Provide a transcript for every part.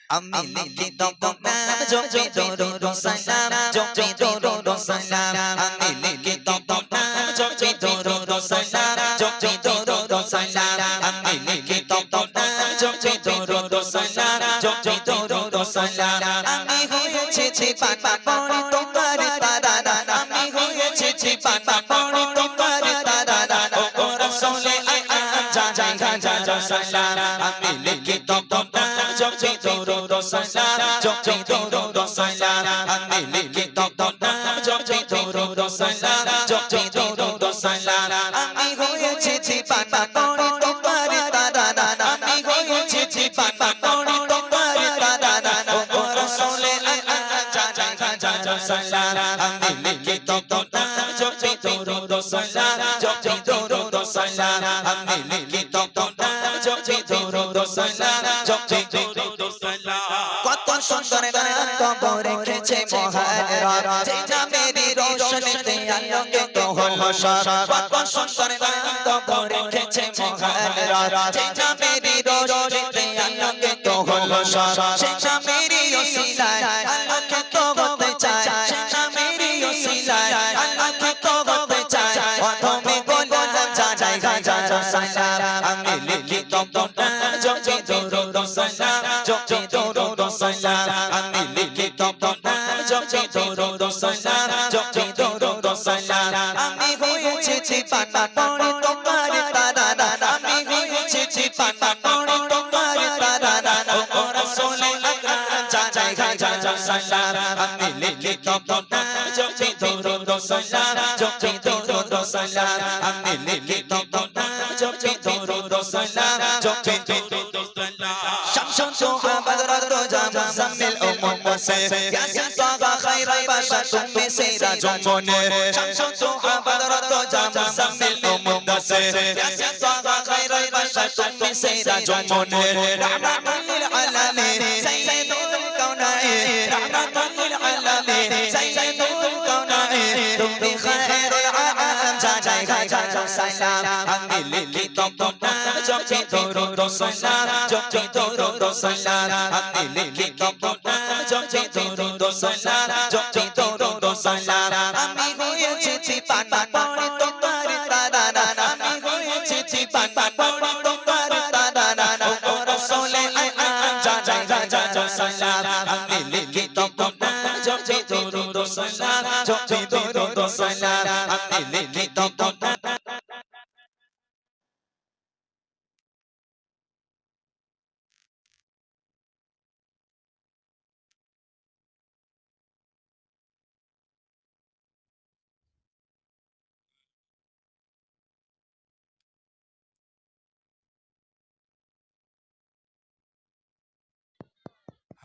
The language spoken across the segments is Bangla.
আমি লিখি তব নাম জপি দরুদ সালাম জপি দরুদ সালাম আমি লিখি তব নাম জপি দরুদ সালাম জপি দরুদ সালাম আমি লিখি তব নাম জপি দরুদ সালাম জপি দরুদ সালাম আমি হয়েছি জীবানা পড়ি তোমার তারানা আমি হয়েছি জীবানা পড়ি তোমার তারানা ও রাসূলে আল্লাহ সালাম আমি লিখি তব নাম জপি দরুদ সালাম জপি দরুদ সালাম আমি লিখি তব নাম জপি দরুদ সালাম জপি দরুদ সালাম আমি হয়েছি জীবানা পড়ি তোমার তারানা আমি হয়েছি জীবানা পড়ি তোমার তারানা ও রাসূলে আল্লাহ সালাম আমি লিখি তব নাম জপি দরুদ সালাম জপি দরুদ সালাম আমি লিখি তব নাম জপি দরুদ সালাম জপি দরুদ সালাম কত সুন্দর নাম কবর রেখেছে মহান রব যে নামেরই রোশনীতে আলোকিত হলো সব কত সুন্দর নাম কবর রেখেছে মহান রব যে নামেরই রোশনীতে আলোকিত হলো সব সে নামেরই ওসিলায় আলোকিত হতে চায় সে নামেরই ওসিলায় আলোকিত হতে চায় প্রথমে গোলাম জানাই হাজার সালাম আমি লিখি তব নাম জপি দরুদ সালাম জপি দরুদ সালাম আমি লিখি তব নাম জপি দরুদ সালাম জপি দরুদ সালাম আমি হয়েছি জীবানা পড়ি তোমার তারানা আমি হয়েছি জীবানা পড়ি তোমার তারানা ও রাসূলে আকরাম জানাই হাজার সালাম আমি লিখি তব নাম জপি দরুদ সালাম জপি দরুদ সালাম আমি লিখি তব নাম জপি দরুদ সালাম জপি দরুদ সালাম শামসুন সুহাবা বদরত জাম মুজাম্মিল ও মুফাসসির ইয়াসিন তাহা খায়রুল বাশার তুমি সিরাজুল মুনীর শামসুন সুহাবা বদরত জাম মুজাম্মিল ও মুফাসসির ইয়াসিন তাহা খায়রুল বাশার তুমি সিরাজুল মুনীর রাহমাতুল লিল আলামিন সাইয়্যিদুল কাওনাইন রাহমাতুল লিল আলামিন সাইয়্যিদুল কাওনাইন তুমি খায়রুল আলাম জানাই হাজার সালাম আমি লিখি তব নাম জপি দরুদ সালাম জপি দরুদ সালাম আমি লিখি তব নাম জপি দরুদ সালাম জপি দরুদ সালাম আমি হয়েছি জীবানা পড়ি তোমার তারানা আমি হয়েছি জীবানা পড়ি তোমার তারানা ও রাসূলে আল্লাহ জানাই হাজার সালাম আমি লিখি তব নাম জপি দরুদ সালাম জপি দরুদ সালাম আমি লিখি তব নাম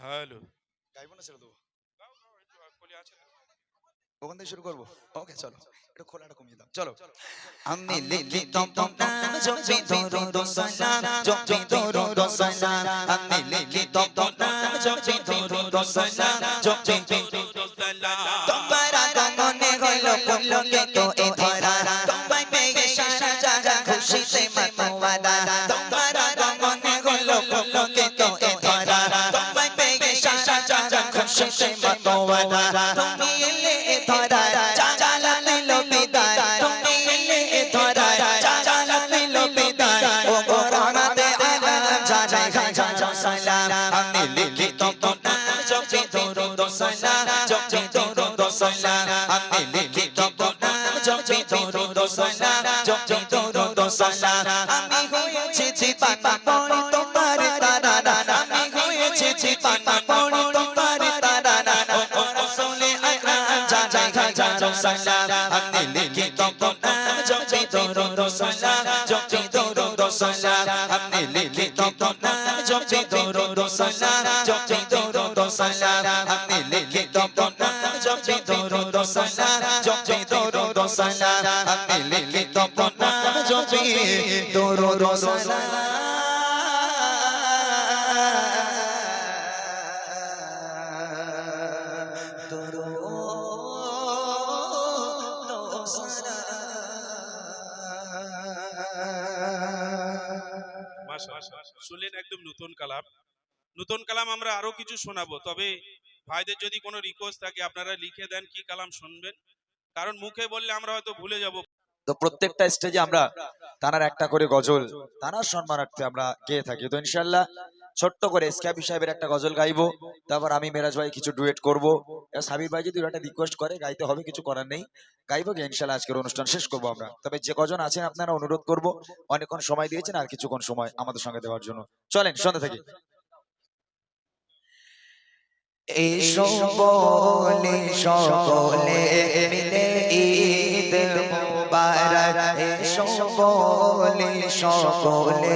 হ্যালো। গাইবো না ছেড়ে দেবো ওখান থেকে শুরু করবো ওকে চলো একটু খোলাটা কমিয়ে দাও চলো আমি লিখি তব নাম জপি দরুদ সালাম জপি দরুদ সালাম আমি লিখি তব নাম জপি দরুদ সালাম জপি দরুদ সালাম তোমার আগমনে হলো পুলকিত এ ধরা তোমায় পেয়ে সারা জাহান খুশিতে মাতোয়ারা তোমার আগমনে হলো পুলকিত এ ধরা তোমায় পেয়ে সারা জাহান খুশিতে মাতোয়ারা তুমি এলে এ ধরা জালাল দিল বিদায় তুমি এলে এ ধরা জালাল দিল বিদায় ও রহমতে আলম জানাই হাজার সালাম আমি লিখি তব নাম জপি দরুদ সালাম জপি দরুদ সালাম আমি লিখি তব নাম জপি দরুদ সালাম জপি দরুদ সালাম আমি হয়েছি জীবানা পড়ি তোমার তারানা আমি হয়েছি জীবানা পড়ি তোমার তারানা ও রাসূলে আকরাম জানাই হাজার সালাম আমি লিখি তব নাম জপি দরুদ সালাম জপি দরুদ সালাম আমি লিখি তব নাম জপি দরুদ সালাম জপি দরুদ সালাম আমি লিখি তব নাম জপি দরুদ সালাম জপি দরুদ সালাম আমি লিখি তব নাম জপি দরুদ সালাম মাশাআল্লাহ। শুনলেন একদম নতুন কালাম। নতুন কালাম আমরা আরো কিছু শোনাবো, তবে ভাইদের যদি কোনো রিকোয়েস্ট থাকে আপনারা লিখে দেন কি কালাম শুনবেন, কারণ মুখে বললে আমরা হয়তো ভুলে যাব। তো প্রত্যেকটা স্টেজে আমরা তানার একটা করে গজল তানার সম্মানার্থে আমরা গেয়ে থাকি। তো ইনশাল্লাহ ছোট্ট করে এসকেপি সাহেবের একটা গজল গাইবো, তারপর আমি মেরাজ ভাই কিছু ডুয়েট করবো। সাবির ভাই যদি একটা রিকোয়েস্ট করে গাইতে হবে, কিছু করার নেই, গাইবো গিয়ে ইনশাল্লাহ আজকের অনুষ্ঠান শেষ করবো আমরা। তবে যে কজন আছেন আপনারা অনুরোধ করবো, অনেকক্ষণ সময় দিয়েছেন, আর কিছুক্ষণ সময় আমাদের সঙ্গে দেওয়ার জন্য। চলেন সন্ধ্যা থেকে এসো বলে সকলে মিলে ঈদ মুবারক, এসো বলে সকলে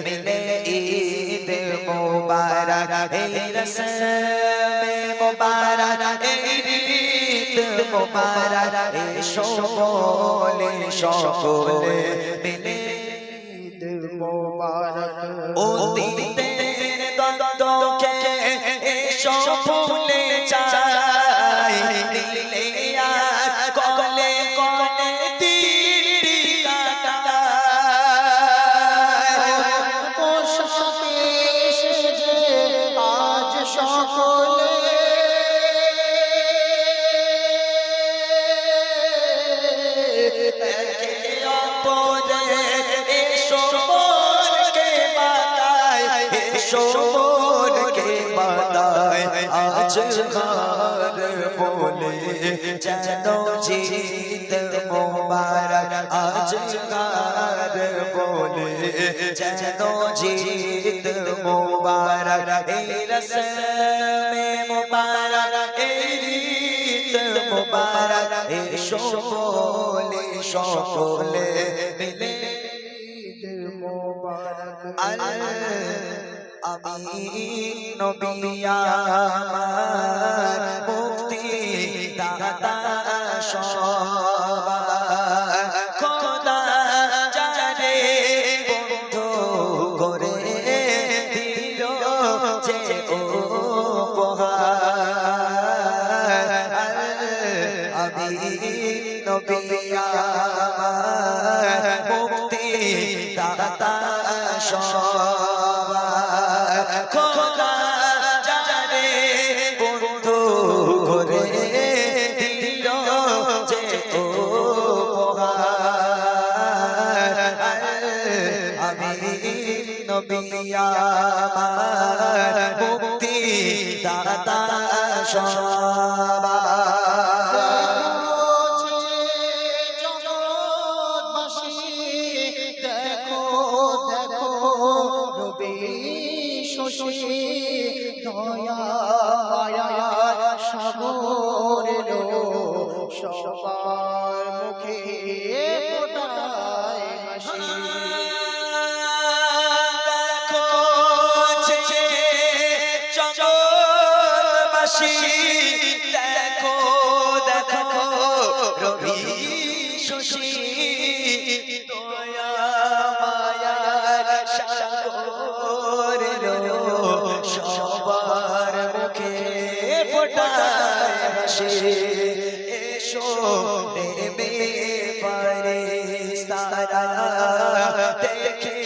মিলে ঈদ মুবারক, এই রসমে মুবারক এই ঈদ মুবারক, এসো বলে সকলে মিলে ঈদ মুবারক। অতীতের দ্বন্দ্বকে এসো ভুলে যাই, দিলে আর কলে কলে দিনটি কাটাই, পোশাকে সেজে আজ সকলে একে অপরে এসো মনকে বাঁধাই, এসো মনকে বাঁধাই, আজ হার বলে যেন জিত মোবারক, আজ হার বলে যেন জিত মোবারক, এই রসমে মোবারক এই ঈদ মোবারক, এসো বলে সকলে মিলে ঈদ মোবারক। আমি নবী আমার মুক্তি দাতা সবার, খোদা জানে বন্ধু করে দিল যে উপহার, আমি নবী আমার মুক্তি দাতা সবার, খোদা জানে বন্ধু করে দিল যে উপহার, আমি নবী আমার মুক্তি দাতা সবার। জগৎবাসী দেখো দেখো রবি শশী দয়া মায়া সাগর সবার মুখে ফোটায় হাসি। দেখো যে জগৎবাসী দেখো দেখো রবি শশী দয়া মায়ার সাগর সবার মুখে ফোটায় হাসি। এসো নেমে ফারিস্তারা দেখে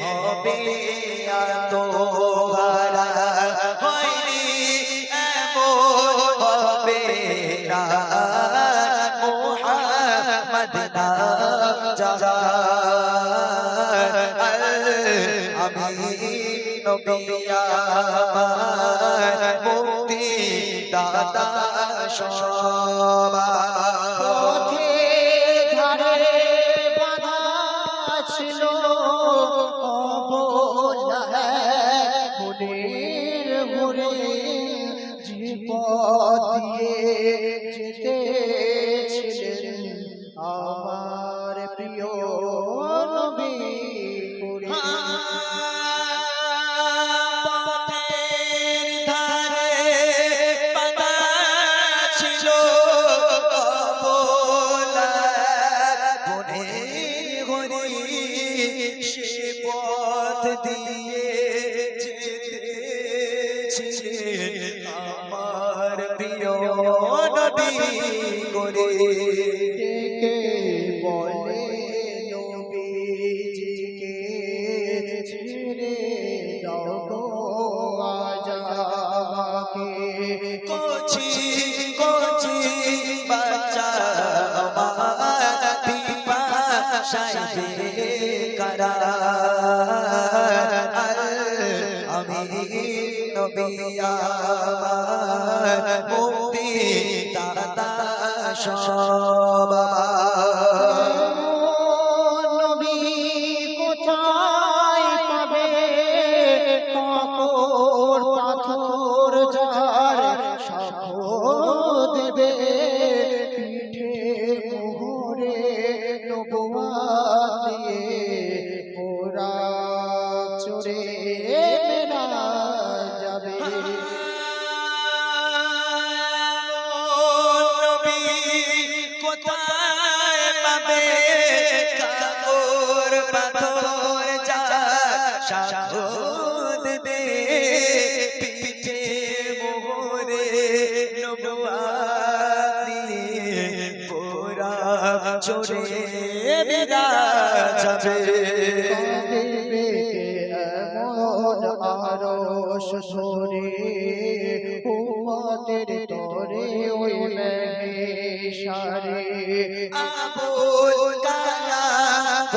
হবে আত্মহারা, হয়নি এমন হবে না মুহাম্মদ নাম যারা, আমি নবী আমার মুক্তি দাতা সবার। পথে ধারে বাঁধা ছিল অবলা মনের ঘুরে, যে পথ দিয়ে যেতেছিলেন আমার প্রিয় নবী করে। পথের ধারে বাঁধা ছিল অবলা মনের ঘুরে, সে পথ দিয়ে যেতেছিলেন আমার প্রিয় নবী করে। ডেকে বলে নবীজিকে ছেড়ে দাও গো যারা আমি নবী আমার মুক্তি দাতা সব নবী কোথায় পাবে কাপড় পাথর যার সাক্ষ্য দেবে পিঠে মোহরে নবুয়াত দিয়ে পোরা চড়ে মেরা যাবে নবী কোথায় পাবে কাপড় পাথর যা সাক্ষ্য দেবে পিঠে মোহরে নবুয়াত দিয়ে পোরা চড়ে মেরা যাবে কাঁদিবে এমন আরশ ধরে উম্মতের তরে ওই মেঘে সারে আবুল কালাম